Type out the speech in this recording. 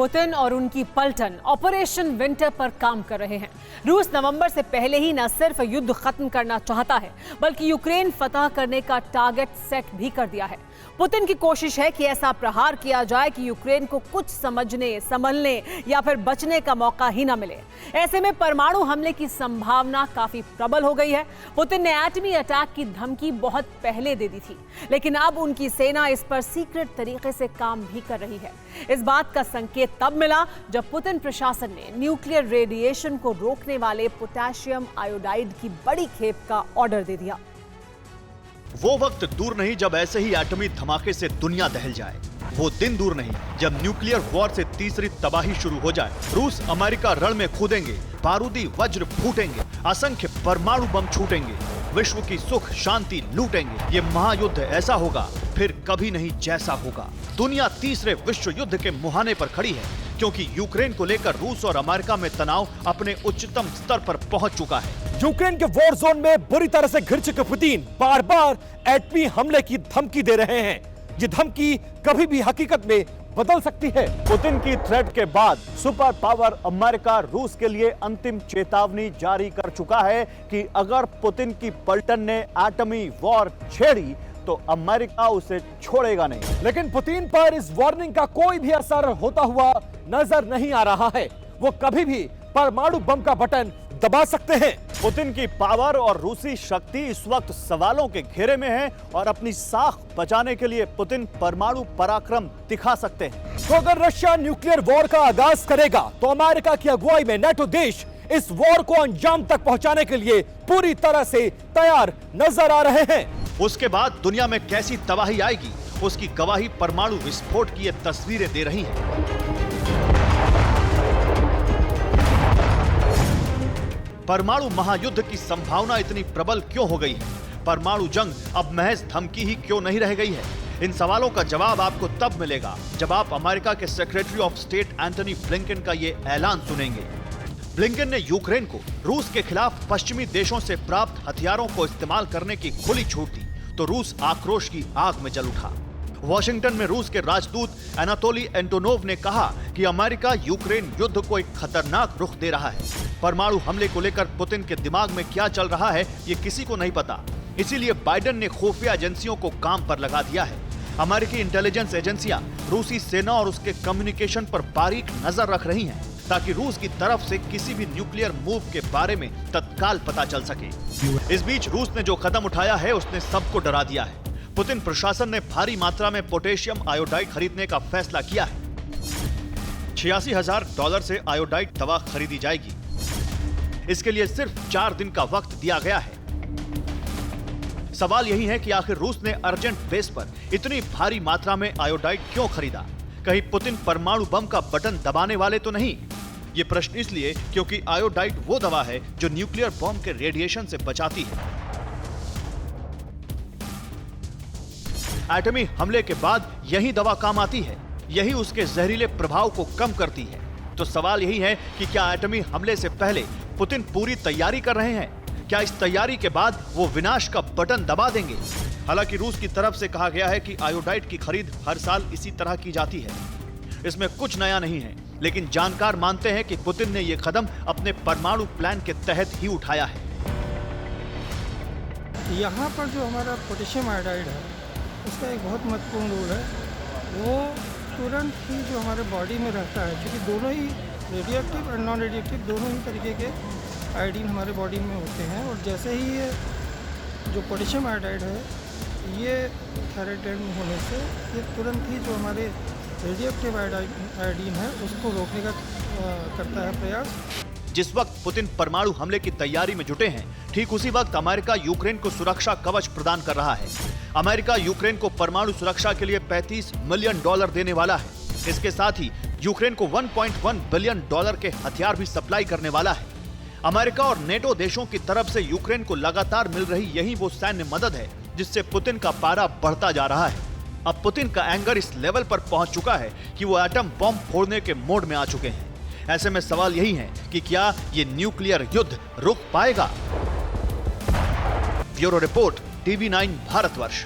Putin और उनकी पलटन ऑपरेशन विंटर पर काम कर रहे हैं। रूस नवंबर से पहले ही न सिर्फ युद्ध खत्म करना चाहता है, बल्कि यूक्रेन फतह करने का टारगेट सेट भी कर दिया है। पुतिन की कोशिश है कि ऐसा प्रहार किया जाए कि यूक्रेन को कुछ समझने, संभलने या फिर बचने का मौका ही ना मिले। ऐसे में परमाणु हमले की संभावना काफी प्रबल हो गई है। पुतिन ने एटमी अटैक की धमकी बहुत पहले दे दी थी, लेकिन अब उनकी सेना इस पर सीक्रेट तरीके से काम भी कर रही है। इस बात का संकेत तब मिला जब पुतिन प्रशासन ने न्यूक्लियर रेडिएशन को रोकने वाले पोटेशियम आयोडाइड की बड़ी खेप का ऑर्डर दे दिया। वो वक्त दूर नहीं जब ऐसे ही एटमी धमाके से दुनिया दहल जाए। वो दिन दूर नहीं जब न्यूक्लियर वॉर से तीसरी तबाही शुरू हो जाए। रूस अमेरिका रण में कूदेंगे, बारूदी वज्र फूटेंगे, असंख्य परमाणु बम छूटेंगे, विश्व की सुख शांति लूटेंगे। ये महायुद्ध ऐसा होगा फिर कभी नहीं जैसा होगा। दुनिया तीसरे विश्व युद्ध के मुहाने पर खड़ी है, क्योंकि यूक्रेन को लेकर रूस और अमेरिका में तनाव अपने उच्चतम स्तर पर पहुंच चुका है। यूक्रेन के वॉर जोन में बुरी तरह से घिर चुके पुतिन बार बार एटमी हमले की धमकी दे रहे हैं। ये धमकी कभी भी हकीकत में बदल सकती है। पुतिन की थ्रेट के बाद सुपर पावर अमेरिका रूस के लिए अंतिम चेतावनी जारी कर चुका है कि अगर पुतिन की पलटन ने एटमी वॉर छेड़ी तो अमेरिका उसे छोड़ेगा नहीं। लेकिन पुतिन पर इस वार्निंग का कोई भी असर होता हुआ नजर नहीं आ रहा है। वो कभी भी परमाणु बम का बटन दबा सकते हैं। पुतिन की पावर और रूसी शक्ति इस वक्त सवालों के घेरे में है और अपनी साख बचाने के लिए पुतिन परमाणु पराक्रम दिखा सकते हैं। तो अगर रशिया न्यूक्लियर वॉर का आगाज करेगा तो अमेरिका की अगुवाई में नेटो देश इस वॉर को अंजाम तक पहुंचाने के लिए पूरी तरह से तैयार नजर आ रहे हैं। उसके बाद दुनिया में कैसी तबाही आएगी, उसकी गवाही परमाणु विस्फोट की ये तस्वीरें दे रही हैं। परमाणु महायुद्ध की संभावना इतनी प्रबल क्यों हो गई है? परमाणु जंग अब महज धमकी ही क्यों नहीं रह गई है? इन सवालों का जवाब आपको तब मिलेगा जब आप अमेरिका के secretary of state Antony Blinken का ये ऐलान सुनेंगे। ब्लिंकन ने यूक्रेन को रूस के खिलाफ पश्चिमी देशों से प्राप्त हथियारों को इस्तेमाल करने की खुली छूट दी तो रूस आक्रोश की आग में जल उठा। वॉशिंगटन में रूस के राजदूत एनातोली एंटोनोव ने कहा कि अमेरिका यूक्रेन युद्ध को एक खतरनाक रुख दे रहा है। परमाणु हमले को लेकर पुतिन के दिमाग में क्या चल रहा है ये किसी को नहीं पता। इसीलिए बाइडेन ने खुफिया एजेंसियों को काम पर लगा दिया है। अमेरिकी इंटेलिजेंस एजेंसियां रूसी सेना और उसके कम्युनिकेशन पर बारीक नजर रख रही हैं, ताकि रूस की तरफ से किसी भी न्यूक्लियर मूव के बारे में तत्काल पता चल सके। इस बीच रूस ने जो कदम उठाया है उसने सबको डरा दिया है। पुतिन प्रशासन ने भारी मात्रा में पोटेशियम आयोडाइड खरीदने का फैसला किया है। $86,000 से आयोडाइड दवा खरीदी जाएगी। इसके लिए सिर्फ 4 दिन का वक्त दिया गया है। सवाल यही है कि आखिर रूस ने अर्जेंट बेस पर इतनी भारी मात्रा में आयोडाइड क्यों खरीदा? कहीं पुतिन परमाणु बम का बटन दबाने वाले तो नहीं? ये प्रश्न इसलिए क्योंकि आयोडाइड वो दवा है जो न्यूक्लियर बम के रेडिएशन से बचाती है। एटमी हमले के बाद यही दवा काम आती है, यही उसके जहरीले प्रभाव को कम करती है। तो सवाल यही है कि क्या एटमी हमले से पहले पुतिन पूरी तैयारी कर रहे हैं? क्या इस तैयारी के बाद वो विनाश का बटन दबा देंगे? हालांकि रूस की तरफ से कहा गया है कि आयोडाइड की खरीद हर साल इसी तरह की जाती है। इसमें कुछ नया नहीं है, लेकिन जानकार मानते हैं कि पुतिन ने यह कदम अपने परमाणु प्लान के तहत ही उठाया है। यहाँ पर जो हमारा पोटेशियम आयोडाइड है उसका एक बहुत महत्वपूर्ण रोल है। वो तुरंत ही जो हमारे बॉडी में रहता है, क्योंकि दोनों ही रेडियोएक्टिव और नॉन रेडियोएक्टिव दोनों ही तरीके के आयोडीन हमारे बॉडी में होते हैं। और जैसे ही ये जो पोटेशियम आयोडाइड है ये थायराइड ग्लैंड में होने से ये तुरंत ही जो हमारे रेडियोएक्टिव आयोडीन है उसको रोकने का करता है प्रयास। जिस वक्त पुतिन परमाणु हमले की तैयारी में जुटे हैं, ठीक उसी वक्त अमेरिका यूक्रेन को सुरक्षा कवच प्रदान कर रहा है। अमेरिका यूक्रेन को परमाणु सुरक्षा के लिए $35 मिलियन देने वाला है। इसके साथ ही यूक्रेन को $1.1 बिलियन के हथियार भी सप्लाई करने वाला है। अमेरिका और नेटो देशों की तरफ से यूक्रेन को लगातार मिल रही यही वो सैन्य मदद है जिससे पुतिन का पारा बढ़ता जा रहा है। अब पुतिन का एंगर इस लेवल पर पहुंच चुका है कि वो एटम बम फोड़ने के मोड में आ चुके हैं। ऐसे में सवाल यही है कि क्या ये न्यूक्लियर युद्ध रुक पाएगा? Bureau report, TV9 Bharatvarsh.